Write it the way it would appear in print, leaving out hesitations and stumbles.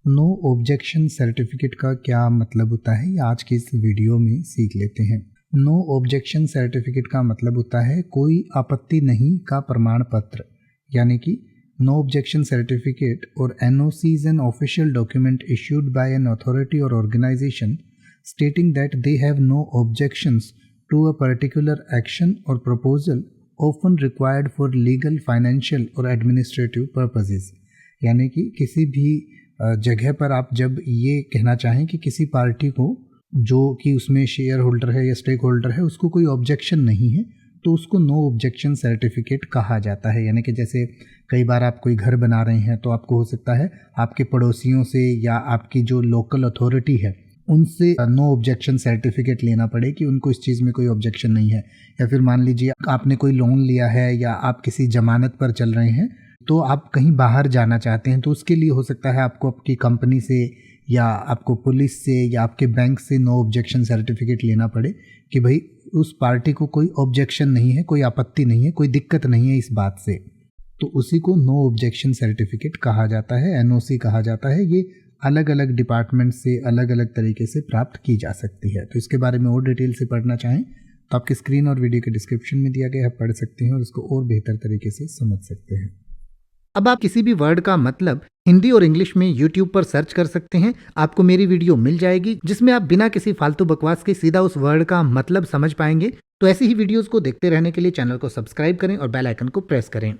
No objection certificate का क्या मतलब होता है, ये आज की इस वीडियो में सीख लेते हैं। नो ऑब्जेक्शन सर्टिफिकेट का मतलब होता है कोई आपत्ति नहीं का प्रमाण पत्र, यानी कि नो ऑब्जेक्शन सर्टिफिकेट और NOC is an official document issued by an authority और organisation stating that they have no objections to a particular action or proposal often required for legal, financial or administrative purposes। यानी कि किसी भी जगह पर आप जब ये कहना चाहें कि किसी पार्टी को जो कि उसमें शेयर होल्डर है या स्टेक होल्डर है उसको कोई ऑब्जेक्शन नहीं है तो उसको नो ऑब्जेक्शन सर्टिफिकेट कहा जाता है। यानी कि जैसे कई बार आप कोई घर बना रहे हैं तो आपको हो सकता है आपके पड़ोसियों से या आपकी जो लोकल अथॉरिटी है उनसे नो ऑब्जेक्शन सर्टिफिकेट लेना पड़े कि उनको इस चीज़ में कोई ऑब्जेक्शन नहीं है। या फिर मान लीजिए आपने कोई लोन लिया है या आप किसी जमानत पर चल रहे हैं तो आप कहीं बाहर जाना चाहते हैं तो उसके लिए हो सकता है आपको आपकी कंपनी से या आपको पुलिस से या आपके बैंक से नो ऑब्जेक्शन सर्टिफिकेट लेना पड़े कि भाई उस पार्टी को कोई ऑब्जेक्शन नहीं है, कोई आपत्ति नहीं है, कोई दिक्कत नहीं है इस बात से, तो उसी को नो ऑब्जेक्शन सर्टिफिकेट कहा जाता है, एनओसी कहा जाता है। ये अलग अलग डिपार्टमेंट से अलग अलग तरीके से प्राप्त की जा सकती है। तो इसके बारे में और डिटेल से पढ़ना चाहें तो आपकी स्क्रीन और वीडियो के डिस्क्रिप्शन में दिया गया है, पढ़ सकते हैं और इसको और बेहतर तरीके से समझ सकते हैं। अब आप किसी भी वर्ड का मतलब हिंदी और इंग्लिश में YouTube पर सर्च कर सकते हैं, आपको मेरी वीडियो मिल जाएगी जिसमें आप बिना किसी फालतू बकवास के सीधा उस वर्ड का मतलब समझ पाएंगे। तो ऐसी ही वीडियोस को देखते रहने के लिए चैनल को सब्सक्राइब करें और बेल आइकन को प्रेस करें।